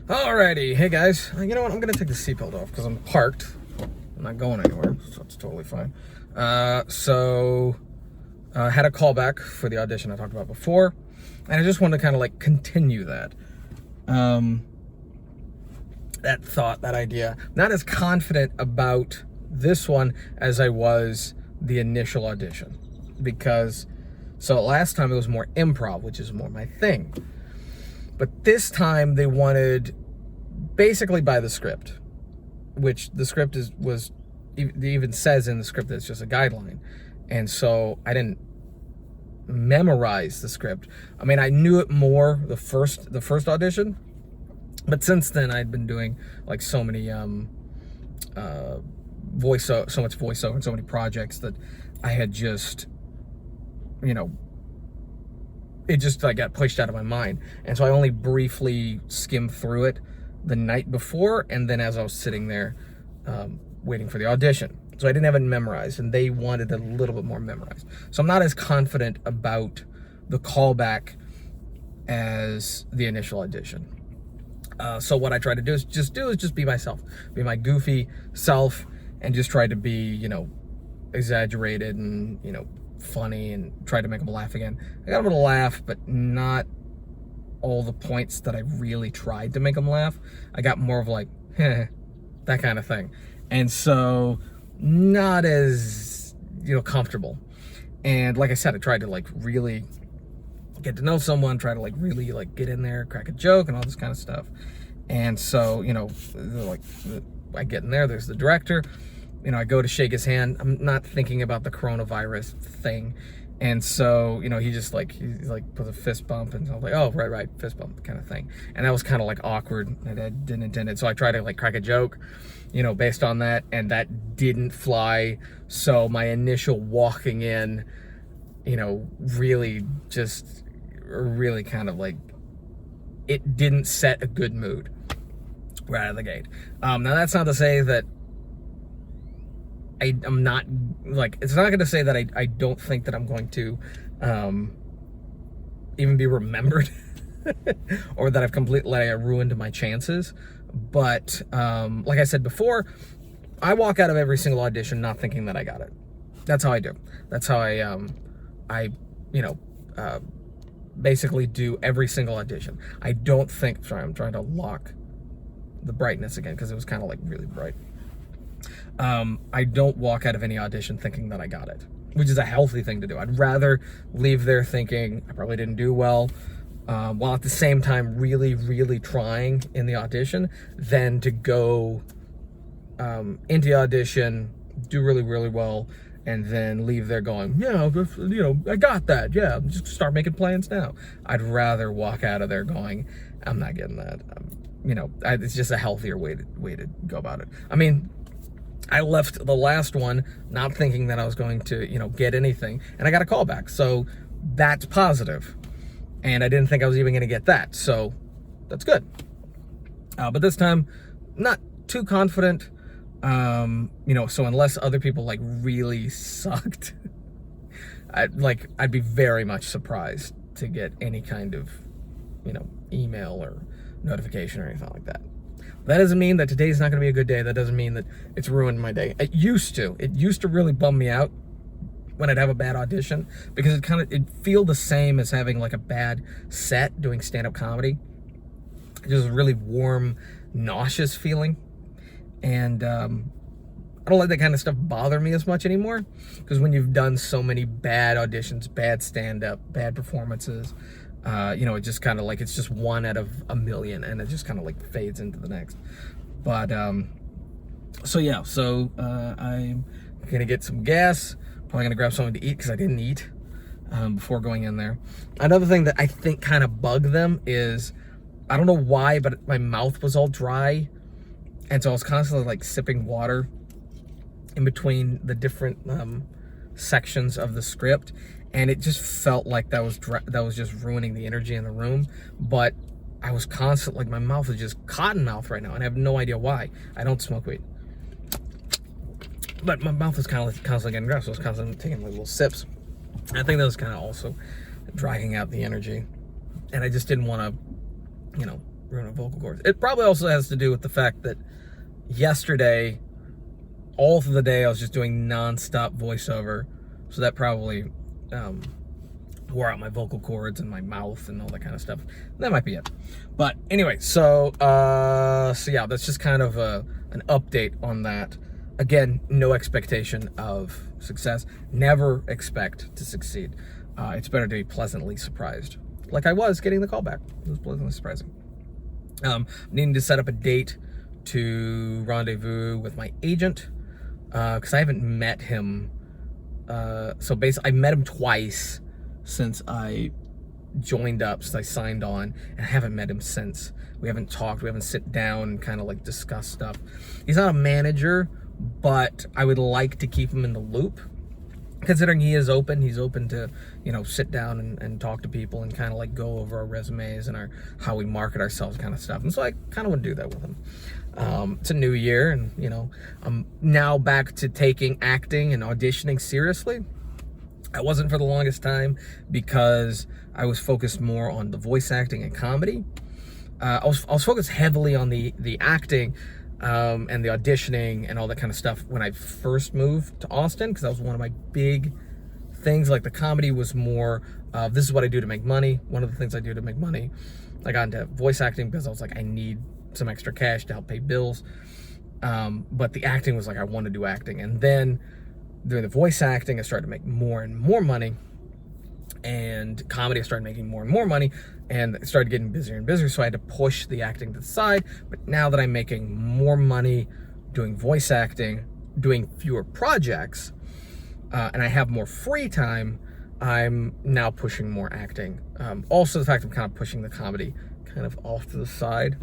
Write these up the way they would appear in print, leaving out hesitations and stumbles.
Alrighty, hey guys. You know what? I'm gonna take the seatbelt off because I'm parked. I'm not going anywhere, so it's totally fine. Had a callback for the audition I talked about before, and I just wanted to kind of like continue that. That thought, that idea. Not as confident about this one as I was the initial audition, because so last time it was more improv, which is more my thing. But this time they wanted basically by the script, which the script was it even says in the script that it's just a guideline. And so I didn't memorize the script. I mean, I knew it more the first audition, but since then I'd been doing like so many so much voiceover and so many projects that I had just, you know, it just like got pushed out of my mind. And so I only briefly skimmed through it the night before, and then as I was sitting there waiting for the audition. So I didn't have it memorized, and they wanted a little bit more memorized. So I'm not as confident about the callback as the initial audition. So what I try to do is just be myself, be my goofy self, and just try to be, you know, exaggerated and, you know, funny, and try to make them laugh again. I got them to laugh, but not all the points that I really tried to make them laugh. I got more of like, that kind of thing. And so not as, you know, comfortable. And like I said, I tried to like really get to know someone, try to like really like get in there, crack a joke and all this kind of stuff. And so, you know, like I get in there, there's the director. You know, I go to shake his hand. I'm not thinking about the coronavirus thing. And so, you know, he like puts a fist bump, and I was like, oh, right, fist bump kind of thing. And that was kind of like awkward, and I didn't intend it. So I tried to like crack a joke, you know, based on that, and that didn't fly. So my initial walking in, you know, really kind of like, it didn't set a good mood right out of the gate. Now that's not to say that I'm not, like, it's not going to say that I don't think that I'm going to even be remembered or that I've completely ruined my chances. But like I said before, I walk out of every single audition not thinking that I got it. That's how I do. That's how I you know, basically do every single audition. I don't think, sorry, I'm trying to lock the brightness again because it was kind of like really bright. I don't walk out of any audition thinking that I got it, which is a healthy thing to do. I'd rather leave there thinking I probably didn't do well, while at the same time really trying in the audition, than to go into the audition, do really well, and then leave there going, yeah, you know, I got that. Yeah, just start making plans now. I'd rather walk out of there going, I'm not getting that. You know, it's just a healthier way to go about it. I mean, I left the last one not thinking that I was going to, you know, get anything, and I got a call back. So that's positive. And I didn't think I was even going to get that. So that's good. But this time, not too confident. You know, so unless other people like really sucked, I'd be very much surprised to get any kind of, you know, email or notification or anything like that. That doesn't mean that today's not going to be a good day. That doesn't mean that it's ruined my day. It used to really bum me out when I'd have a bad audition, because it'd feel the same as having like a bad set doing stand-up comedy. Just a really warm, nauseous feeling. And I don't let that kind of stuff bother me as much anymore, because when you've done so many bad auditions, bad stand-up, bad performances, you know, it just kind of like, it's just one out of a million, and it just kind of like fades into the next. But so yeah, so I'm gonna get some gas, probably gonna grab something to eat because I didn't eat before going in there. Another thing that I think kind of bugged them is, I don't know why, but my mouth was all dry, and so I was constantly like sipping water in between the different sections of the script, and it just felt like that was just ruining the energy in the room. But I was constantly, like, my mouth is just cotton mouth right now, and I have no idea why. I don't smoke weed, but my mouth is constantly getting dry, so I was constantly taking like little sips. And I think that was kind of also dragging out the energy, and I just didn't want to, you know, ruin my vocal cords. It probably also has to do with the fact that yesterday, all through the day, I was just doing non-stop voiceover. So that probably wore out my vocal cords and my mouth and all that kind of stuff. That might be it. But anyway, so yeah, that's just kind of an update on that. Again, no expectation of success. Never expect to succeed. It's better to be pleasantly surprised. Like I was getting the call back. It was pleasantly surprising. Needing to set up a date to rendezvous with my agent, because I haven't met him. So basically, I met him twice since I joined up, since I signed on, and I haven't met him since. We haven't talked, we haven't sit down and kind of like discussed stuff. He's not a manager, but I would like to keep him in the loop. Considering he is open, he's open to, you know, sit down and talk to people and kind of like go over our resumes and how we market ourselves kind of stuff. And so I kind of want to do that with him. It's a new year, and, you know, I'm now back to taking acting and auditioning seriously. I wasn't for the longest time because I was focused more on the voice acting and comedy. I was focused heavily on the acting and the auditioning and all that kind of stuff when I first moved to Austin, because that was one of my big things. Like the comedy was more this is what I do to make money. One of the things I do to make money. I got into voice acting because I was like, I need some extra cash to help pay bills. But the acting was like, I want to do acting. And then doing the voice acting, I started to make more and more money. And comedy, I started making more and more money, and it started getting busier and busier, so I had to push the acting to the side. But now that I'm making more money doing voice acting, doing fewer projects, and I have more free time, I'm now pushing more acting. Also, the fact I'm kind of pushing the comedy kind of off to the side.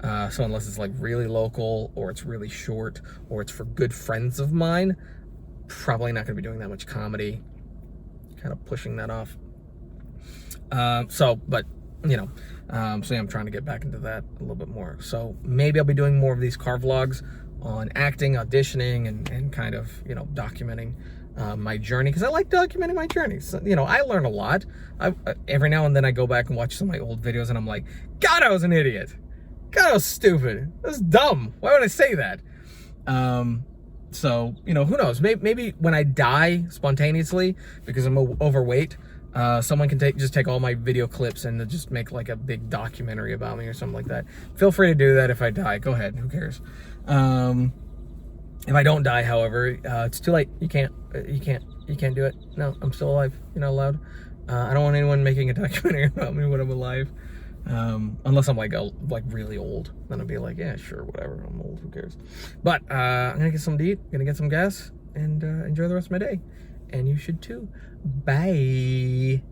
So unless it's like really local, or it's really short, or it's for good friends of mine, probably not going to be doing that much comedy. Kind of pushing that off. But you know, so yeah, I'm trying to get back into that a little bit more. So maybe I'll be doing more of these car vlogs on acting, auditioning, and kind of, you know, documenting my journey, because I like documenting my journey. So, you know, I learn a lot. Every now and then I go back and watch some of my old videos, and I'm like, God, I was an idiot. God, I was stupid. That was dumb. Why would I say that? So, you know, who knows? Maybe when I die spontaneously because I'm overweight, someone can just take all my video clips and just make like a big documentary about me or something like that. Feel free to do that if I die. Go ahead. Who cares? If I don't die, however, it's too late. You can't do it. No, I'm still alive. You're not allowed. I don't want anyone making a documentary about me when I'm alive. Unless I'm like really old, then I'll be like, yeah, sure, whatever, I'm old, who cares? But I'm gonna get something to eat, gonna get some gas, and enjoy the rest of my day. And you should too. Bye.